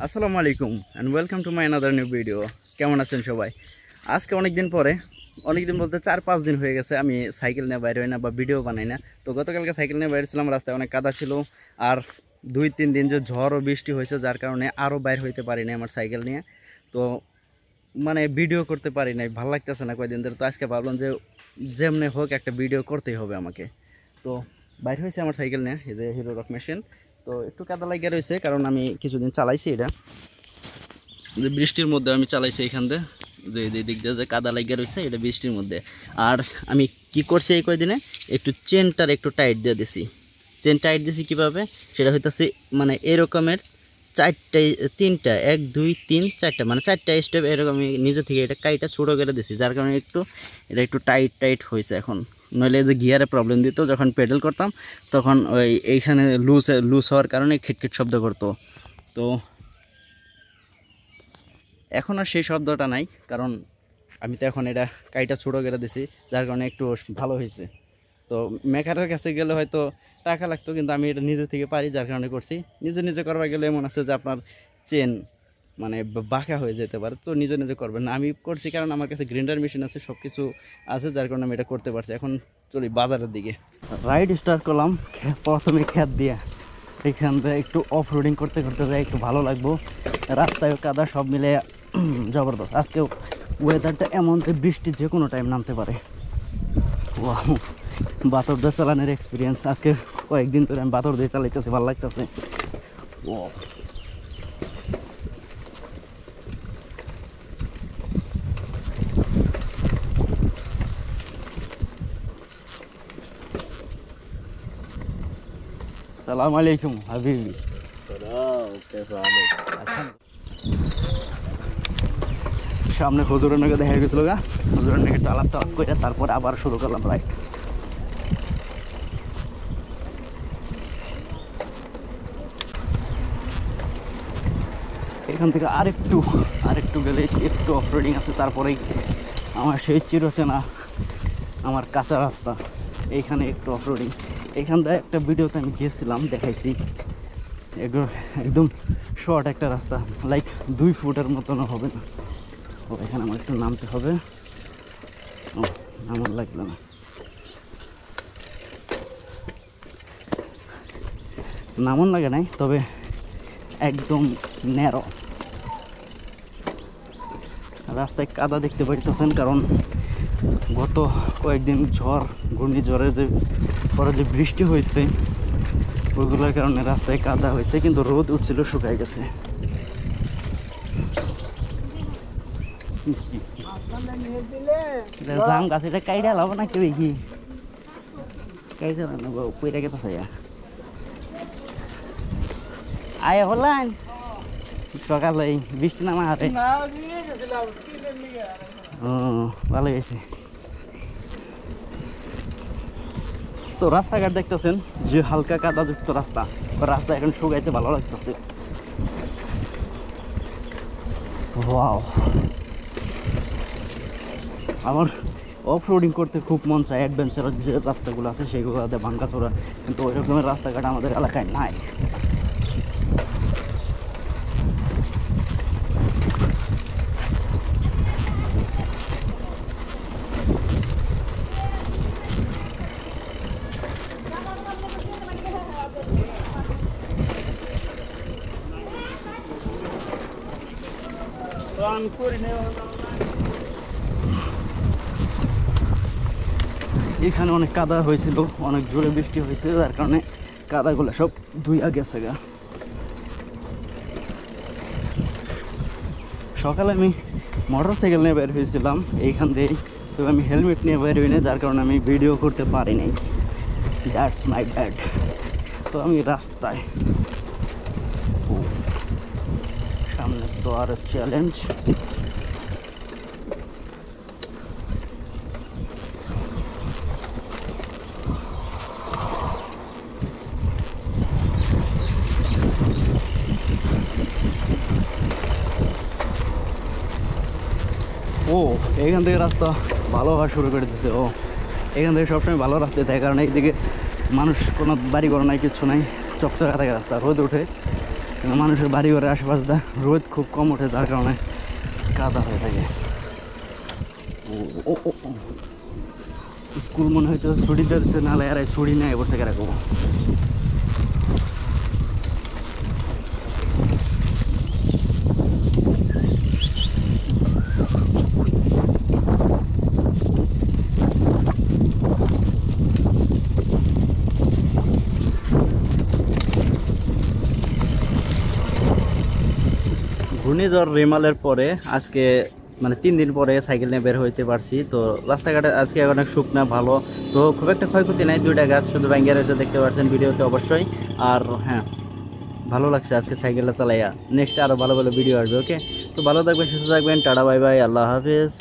আসসালামু আলাইকুম and welcome to my another new video. কেমন আছেন সবাই? আজকে অনেকদিন পরে, অনেকদিন বলতে 4-5 দিন হয়ে গেছে আমি সাইকেল নিয়ে বাইরে হই না বা ভিডিও বানাই না। তো গতকালকে সাইকেল নিয়ে বাইরে ছিলাম, রাস্তায় অনেক কাদা ছিল। আর 2-3 দিন যে ঝড় ও বৃষ্টি হয়েছে, যার কারণে আরও বাইর হইতে পারি না আমার সাইকেল নিয়ে। তো মানে ভিডিও করতে পারি নাই, ভালো লাগতেছে না কয়েকদিন ধরে। তো আজকে ভাবলাম যে যেমনি হোক একটা ভিডিও করতেই হবে আমাকে। তো বাইর হয়েছে আমার সাইকেল নিয়ে, এই যে হিরো রক মেশিন। তো একটু কাদা লাগিয়ে রয়েছে, কারণ আমি কিছুদিন চালাইছি এটা, যে বৃষ্টির মধ্যে আমি চালাইছি এখান দিয়ে, যে এই দিক দিয়ে যে কাদা লাগিয়ে রয়েছে এটা বৃষ্টির মধ্যে। আর আমি কি করছি এই কয়দিনে, একটু চেনটার একটু টাইট দিয়ে দিছি। চেন টাইট দিছি কীভাবে, সেটা হইতেছে মানে এরকমের তিনটা 1 2 3 4টা মানে 4টা স্টেপ এরকম আমি নিজে থেকে এটা কাইটা ছোটো করে দিছি, যার কারণে এটা একটু টাইট হয়েছে এখন। নইলে যে গিয়ারে প্রবলেম দিত, যখন পেডেল করতাম তখন এইখানে লুজ হওয়ার কারণে খিটখিট শব্দ করতো। তো এখন আর সেই শব্দটা নাই, কারণ আমি তো এখন এটা কাইটা ছোটো করে দিছি, যার কারণে একটু ভালো হয়েছে। তো মেকারের কাছে গেলে হয়তো টাকা লাগতো, কিন্তু আমি এটা নিজে থেকে পারি, যার কারণে করছি। নিজে করবার গেলে এমন আছে যে আপনার চেন মানে বাঁকা হয়ে যেতে পারে, তো নিজে করবেন না। আমি করছি কারণ আমার কাছে গ্রাইন্ডার মেশিন আছে, সব কিছু আছে, যার কারণে আমি এটা করতে পারছি। এখন চলি বাজারের দিকে। রাইড স্টার্ট করলাম প্রথমে খেত দিয়ে। এখান থেকে একটু অফ রোডিং করতে যাই, একটু ভালো লাগবো। রাস্তায় কাদা সব মিলে জবরদস্ত। আজকে ওয়েদারটা এমন যে বৃষ্টি যে কোনো টাইম নামতে পারে। ওয়াও, বাতর দিয়ে চালানোর এক্সপিরিয়েন্স আজকে কয়েকদিন ধরে আমি বাতর দিয়ে চালাইতেছি, ভালো লাগতেছে। ও সালাম আলাইকুম হাবিবি। সামনে হুজুরের নাকি দেখা গেছিল গা, হুজুরের নাকি টালাপ করে তারপরে আবার শুরু করলাম রাইড। এখান থেকে আরেকটু গেলে একটু অফরোডিং আছে, তারপরেই আমার সেই চিরচেনা আমার কাঁচা রাস্তা। এইখানে একটু অফরোডিং। এইখান থেকে একটা ভিডিওতে আমি গিয়েছিলাম, দেখাইছি একদম শর্ট একটা রাস্তা, লাইক 2 ফুটের মতনও হবে না। ও এখানে আমার একটু নামতে হবে। ও নামার লাগলো না, নামন লাগে নাই, তবে একদম ন্যারো রাস্তায় কাদা দেখতে পাইতেছেন, কারণ গত কয়েকদিন ঘূর্ণিঝড়ে যে পরে যে বৃষ্টি হয়েছে, ওইগুলোর কারণে রাস্তায় কাদা হয়েছে, কিন্তু রোদ উঠছিল, শুকাই গেছে। জাম গাছ এটা কাইডা লাভ না, কেউ কি কাইডা নেবো কইরা গেছে আয় হলান সকালে বৃষ্টি নামা হাতে। ও ভালো গেছে। তো রাস্তাঘাট দেখতেছেন যে হালকা কাদাযুক্ত রাস্তা এখন শুকাইছে, ভালো লাগতেছে। ওয়াও, আমার অফ রোডিং করতে খুব মন চায়। অ্যাডভেঞ্চারের যে রাস্তাগুলো আছে সেগুলোতে ভাঙ্গাচোরা, কিন্তু ওই রকমের রাস্তাঘাট আমাদের এলাকায় নাই। এখানে অনেক কাদা হয়েছিল, অনেক জোরে বৃষ্টি হয়েছে, যার কারণে কাদাগুলো সব ধুইয়া গেছে গা। সকালে আমি মোটর সাইকেল নিয়ে বের হয়েছিলাম এইখান থেকে, তবে আমি হেলমেট নিয়ে বের হই না, যার কারণে আমি ভিডিও করতে পারি নাই। That's my bad. তো আমি রাস্তায়, সামনে তো আর চ্যালেঞ্জ। ও এখান থেকে রাস্তা ভালো হওয়া শুরু করে দিছে। ও এখান থেকে সবসময় ভালো রাস্তায় থাকে, কারণ এইদিকে মানুষ কোনো বাড়ি ঘর নাই, কিচ্ছু নাই, চকচকা থাকে রাস্তা। রোদ উঠে মানুষের বাড়ি ঘরের আশেপাশটা রোদ খুব কম ওঠে, যার কারণে কাদা হয়ে থাকে। স্কুল মনে হয়তো ছুটি দিচ্ছে, নাহলে আর ছুটি নেই বসে কিরকম। ঘূর্ণিঝড় রেমালের পরে আজকে মানে 3 দিন পরে সাইকেল নিয়ে বের হইতে পারছি। তো রাস্তাঘাটে আজকে অনেক শুকনা ভালো, তো খুব একটা ক্ষয়ক্ষতি নাই, 2টা গাছ শুধু ভাঙ্গিয়া রয়েছে দেখতে পাচ্ছেন ভিডিওতে অবশ্যই। আর হ্যাঁ, ভালো লাগছে আজকে সাইকেলটা চালাইয়া। নেক্সট আরও ভালো ভালো ভিডিও আসবে। ওকে, তো ভালো থাকবেন, সুস্থ থাকবেন, টাটা বাই বাই, আল্লাহ হাফেজ।